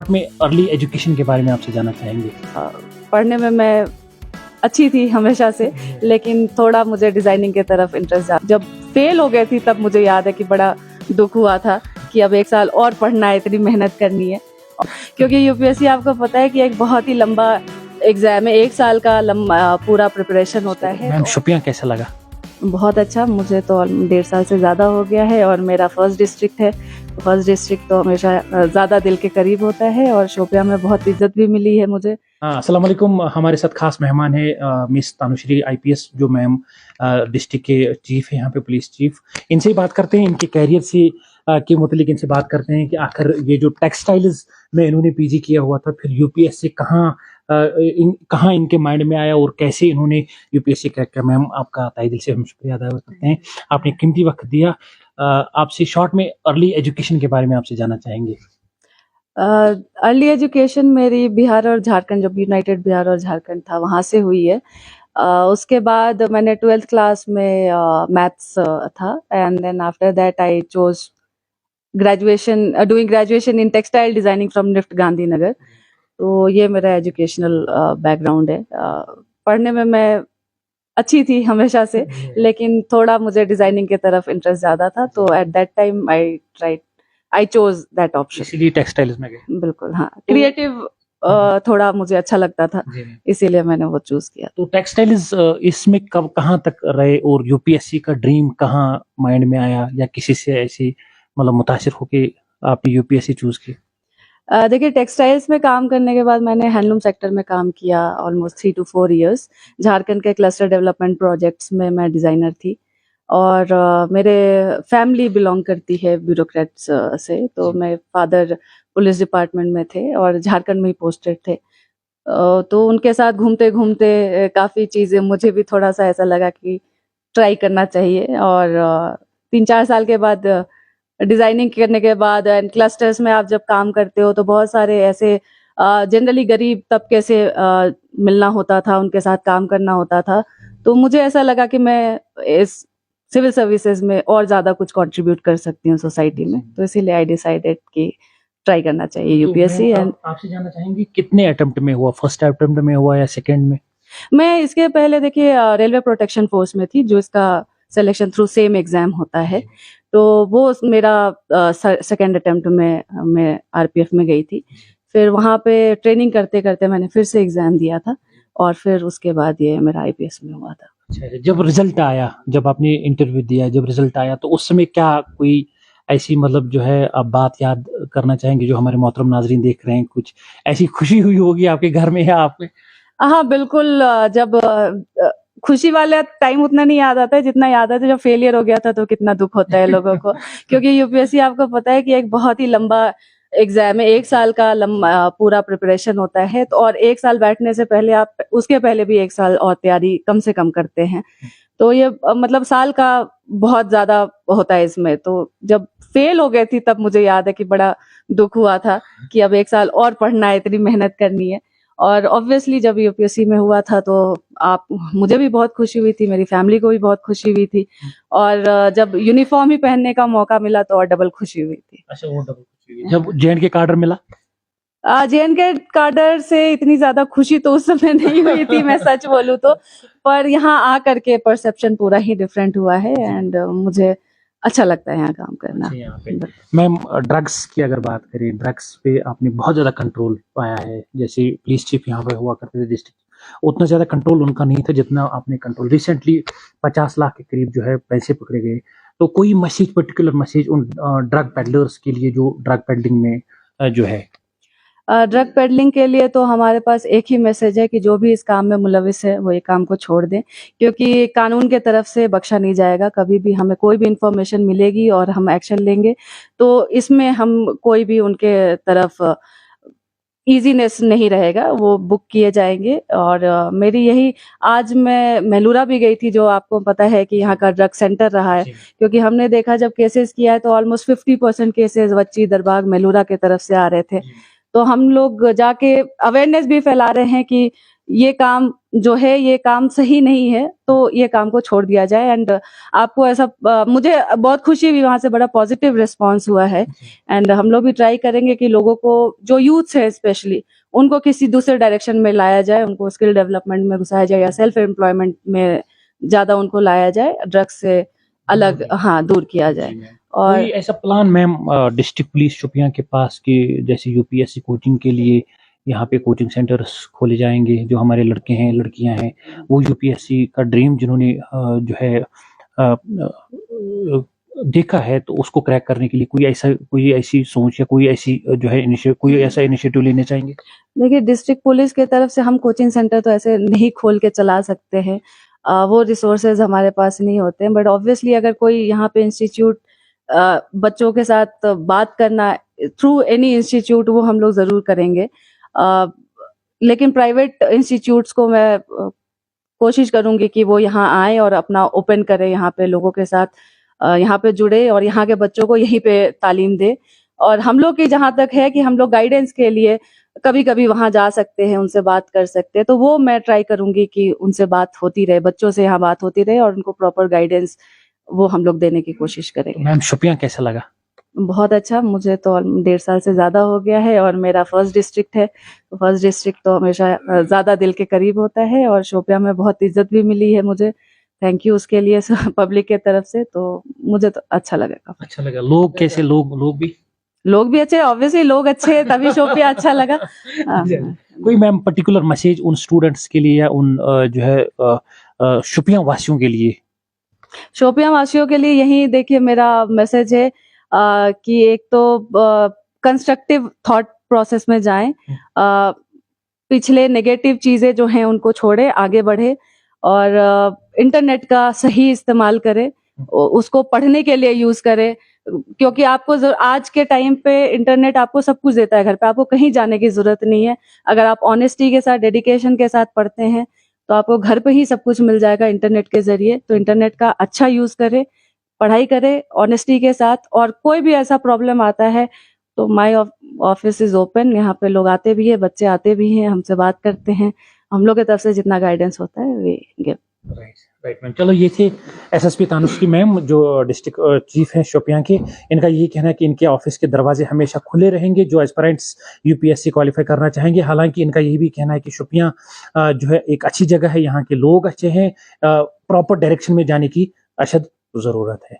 में early education के बारे में आपसे जानना चाहेंगे। पढ़ने में मैं अच्छी थी हमेशा से, लेकिन थोड़ा मुझे डिजाइनिंग की तरफ इंटरेस्ट जब फेल हो गई थी तब मुझे याद है कि बड़ा दुख हुआ था कि अब 1 साल और पढ़ना है, इतनी मेहनत करनी है। क्योंकि यूपीएससी आपको पता है कि एक बहुत ही लंबा एग्जाम है, 1 साल का लंबा पूरा प्रिपरेशन होता है। मैम शुपियाँ कैसा लगा? बहुत अच्छा, मुझे तो 1.5 साल से ज़्यादा हो गया है और मेरा फर्स्ट डिस्ट्रिक्ट है। फर्स्ट डिस्ट्रिक्ट तो हमेशा ज़्यादा दिल के करीब होता है और शोपियां में बहुत इज्जत भी मिली है मुझे। अस्सलाम वालेकुम। हमारे साथ खास मेहमान है मिस तानुश्री आईपीएस, जो मैम डिस्ट्रिक्ट के चीफ है यहाँ पे, पुलिस चीफ। इनसे ही बात करते हैं, इनके कैरियर से के मुतालिक इनसे बात करते हैं कि आखिर ये जो टेक्सटाइल्स में इन्होंने पीजी किया हुआ था, फिर यूपीएससी कहाँ इनके माइंड में आया और कैसे इन्होंने यूपीएससी क्रैक किया। मैम आपका तहे दिल से हम शुक्रिया अदा करते हैं, आपने कीमती वक्त दिया। आपसे शॉर्ट में अर्ली एजुकेशन के बारे में आपसे जानना चाहेंगे। अर्ली एजुकेशन मेरी बिहार और झारखंड, जब यूनाइटेड बिहार और झारखंड था वहाँ से हुई है। उसके बाद मैंने 12th क्लास में मैथ्स था, and then after that I chose graduation in textile designing from NIFT Gandhinagar. तो ये मेरा एजुकेशनल बैकग्राउंड है। पढ़ने में मैं अच्छी थी हमेशा से, लेकिन थोड़ा मुझे डिजाइनिंग की तरफ इंटरेस्ट ज्यादा था, तो at that time I chose that option. इसीलिए टेक्सटाइल्स में गए? बिल्कुल, हाँ। क्रिएटिव थोड़ा मुझे अच्छा लगता था, इसीलिए मैंने वो चूज किया। तो टेक्सटाइल्स इसमें कब कहाँ तक रहे और यूपीएससी का ड्रीम कहाँ माइंड में आया, या किसी से ऐसी मतलब मुतासिर होके आपने यूपीएससी चूज की? देखिए, टेक्सटाइल्स में काम करने के बाद मैंने हैंडलूम सेक्टर में काम किया ऑलमोस्ट 3 to 4 इयर्स। झारखंड के क्लस्टर डेवलपमेंट प्रोजेक्ट्स में मैं डिजाइनर थी, और मेरे फैमिली बिलोंग करती है ब्यूरोक्रेट्स से, तो मेरे फादर पुलिस डिपार्टमेंट में थे और झारखंड में ही पोस्टेड थे। तो उनके साथ घूमते घूमते काफ़ी चीज़ें मुझे भी थोड़ा सा ऐसा लगा कि ट्राई करना चाहिए, और 3-4 साल के बाद डिजाइनिंग करने के बाद एंड क्लस्टर्स में आप जब काम करते हो तो बहुत सारे ऐसे जनरली गरीब तबके से मिलना होता था, उनके साथ काम करना होता था। तो मुझे ऐसा लगा कि मैं इस सिविल सर्विसेज में और ज़्यादा कुछ कंट्रीब्यूट कर सकती हूँ सोसाइटी में, तो इसीलिए आई डिसाइडेड कि ट्राई करना चाहिए यूपीएससी। एंड आपसे जानना चाहेंगे कितने अटेम्प्ट में हुआ? फर्स्ट अटेम्प्ट में हुआ या सेकंड में? मैं इसके पहले देखिए रेलवे प्रोटेक्शन फोर्स में थी, जो इसका सिलेक्शन थ्रू सेम एग्जाम होता है, तो वो मेरा सेकंड अटेम्प्ट में मैं आरपीएफ में गई थी। फिर वहाँ पे ट्रेनिंग करते करते मैंने फिर से एग्जाम दिया था, और फिर उसके बाद ये मेरा आईपीएस में हुआ था। अच्छा, जब रिजल्ट आया, जब आपने इंटरव्यू दिया, जब रिजल्ट आया, तो उस समय क्या कोई ऐसी मतलब जो है आप बात याद करना चाहेंगे जो हमारे मोहतरम नाजरीन देख रहे हैं? कुछ ऐसी खुशी हुई होगी आपके घर में या आपके? हाँ बिल्कुल। जब खुशी वाला टाइम उतना नहीं याद आता है जितना याद आता है जब फेलियर हो गया था, तो कितना दुख होता है लोगों को। क्योंकि यूपीएससी आपको पता है कि एक बहुत ही लंबा एग्जाम है, 1 साल का लंबा पूरा प्रिपरेशन होता है, तो और 1 साल बैठने से पहले आप उसके पहले भी 1 साल और तैयारी कम से कम करते हैं, तो ये मतलब साल का बहुत ज्यादा होता है इसमें। तो जब फेल हो गई थी तब मुझे याद है कि बड़ा दुख हुआ था कि अब 1 साल और पढ़ना है, इतनी मेहनत करनी है। और ऑब्वियसली जब यूपीएससी में हुआ था तो मुझे भी बहुत खुशी हुई थी, मेरी फैमिली को भी बहुत खुशी हुई थी, और जब यूनिफॉर्म ही पहनने का मौका मिला तो और डबल खुशी हुई थी। अच्छा, वो डबल खुशी हुई जब जेएनके कार्डर मिला? जेएनके कार्डर से इतनी ज्यादा खुशी तो उस समय नहीं हुई थी, मैं सच बोलूं तो, पर यहाँ आकर के परसेप्शन पूरा ही डिफरेंट हुआ है, एंड मुझे अच्छा लगता है यहाँ काम करना। मैम ड्रग्स की अगर बात करें, ड्रग्स पे आपने बहुत ज्यादा कंट्रोल पाया है। जैसे पुलिस चीफ यहाँ पे हुआ करते थे डिस्ट्रिक्ट, उतना ज्यादा कंट्रोल उनका नहीं था जितना आपने कंट्रोल। रिसेंटली 50 लाख के करीब जो है पैसे पकड़े गए, तो कोई मैसेज, पर्टिकुलर मैसेज उन ड्रग पेडलर्स के लिए जो ड्रग पेडलिंग में जो है? ड्रग पेडलिंग के लिए तो हमारे पास एक ही मैसेज है कि जो भी इस काम में मुलविस है वो ये काम को छोड़ दें, क्योंकि कानून के तरफ से बख्शा नहीं जाएगा। कभी भी हमें कोई भी इंफॉर्मेशन मिलेगी और हम एक्शन लेंगे, तो इसमें हम कोई भी उनके तरफ इजीनेस नहीं रहेगा, वो बुक किए जाएंगे। और मेरी यही, आज मैं मेलूरा भी गई थी, जो आपको पता है कि यहाँ का ड्रग सेंटर रहा है, क्योंकि हमने देखा जब केसेस किया है तो ऑलमोस्ट 50% केसेस वच्ची दरबाग मेलूरा के तरफ से आ रहे थे। तो हम लोग जाके अवेयरनेस भी फैला रहे हैं कि ये काम जो है ये काम सही नहीं है, तो ये काम को छोड़ दिया जाए। एंड आपको ऐसा मुझे बहुत खुशी हुई, वहां से बड़ा पॉजिटिव रिस्पांस हुआ है। एंड हम लोग भी ट्राई करेंगे कि लोगों को, जो यूथ है स्पेशली, उनको किसी दूसरे डायरेक्शन में लाया जाए, उनको स्किल डेवलपमेंट में घुसाया जाए या सेल्फ एम्प्लॉयमेंट में ज्यादा उनको लाया जाए, ड्रग्स से अलग हाँ दूर किया जाए। और कोई ऐसा plan ma'am district police Shopian के पास कि जैसे यूपीएससी कोचिंग के लिए यहाँ पे कोचिंग सेंटर्स खोले जाएंगे, जो हमारे लड़के हैं लड़कियां हैं वो यूपीएससी का ड्रीम जिन्होंने जो है देखा है, तो उसको क्रैक करने के लिए कोई ऐसी सोच या कोई ऐसी जो है कोई ऐसा इनिशिएटिव लेने चाहेंगे? देखिए, डिस्ट्रिक्ट पुलिस की तरफ से हम कोचिंग सेंटर तो ऐसे नहीं खोल के चला सकते हैं, वो रिसोर्सेज हमारे पास नहीं होते हैं। बट ऑब्वियसली अगर कोई यहाँ पे इंस्टीट्यूट बच्चों के साथ बात करना थ्रू एनी इंस्टीट्यूट, वो हम लोग जरूर करेंगे। लेकिन प्राइवेट इंस्टीट्यूट्स को मैं कोशिश करूंगी कि वो यहाँ आए और अपना ओपन करें, यहाँ पे लोगों के साथ यहाँ पे जुड़े और यहाँ के बच्चों को यहीं पे तालीम दे। और हम लोग की जहाँ तक है कि हम लोग गाइडेंस के लिए कभी कभी वहां जा सकते हैं, उनसे बात कर सकते हैं, तो वो मैं ट्राई करूंगी कि उनसे बात होती रहे, बच्चों से यहाँ बात होती रहे और उनको प्रॉपर गाइडेंस वो हम लोग देने की कोशिश करेंगे। मैम शोपियां कैसा लगा? बहुत अच्छा, मुझे तो 1.5 साल से ज्यादा हो गया है और मेरा फर्स्ट डिस्ट्रिक्ट है, तो फर्स्ट डिस्ट्रिक्ट तो हमेशा ज्यादा दिल के करीब होता है। और शोपियां में बहुत इज्जत भी मिली है मुझे, थैंक यू उसके लिए पब्लिक के तरफ से, तो मुझे तो अच्छा लगा। अच्छा लगा। लोग कैसे? लोग भी अच्छे, ऑब्वियसली लोग अच्छे हैं तभी शोपिया अच्छा लगा। कोई मैम पर्टिकुलर मैसेज उन स्टूडेंट्स के लिए या उन जो है शोपियां वासियों के लिए? शोपियां वासियों के लिए यही देखिए मेरा मैसेज है कि एक तो कंस्ट्रक्टिव थॉट प्रोसेस में जाएं, पिछले नेगेटिव चीजें जो हैं उनको छोड़े, आगे बढ़े और इंटरनेट का सही इस्तेमाल करें, उसको पढ़ने के लिए यूज करें, क्योंकि आपको आज के टाइम पे इंटरनेट आपको सब कुछ देता है घर पे, आपको कहीं जाने की जरूरत नहीं है। अगर आप ऑनेस्टी के साथ, डेडिकेशन के साथ पढ़ते हैं तो आपको घर पे ही सब कुछ मिल जाएगा इंटरनेट के जरिए। तो इंटरनेट का अच्छा यूज करें, पढ़ाई करें ऑनेस्टी के साथ, और कोई भी ऐसा प्रॉब्लम आता है तो माय ऑफिस इज ओपन, यहाँ पे लोग आते भी है, बच्चे आते भी हैं, हमसे बात करते हैं, हम लोग की तरफ से जितना गाइडेंस होता है वे गिव। Right ma'am. चलो, ये थे एसएसपी तानुश्री मैम जो डिस्ट्रिक्ट चीफ हैं शोपियां के। इनका यही कहना है कि इनके ऑफिस के दरवाजे हमेशा खुले रहेंगे जो एस्पिरेंट्स यूपीएससी क्वालिफाई करना चाहेंगे। हालांकि इनका यही भी कहना है कि शोपियां जो है एक अच्छी जगह है, यहाँ के लोग अच्छे हैं, प्रॉपर डायरेक्शन में जाने की अशद जरूरत है।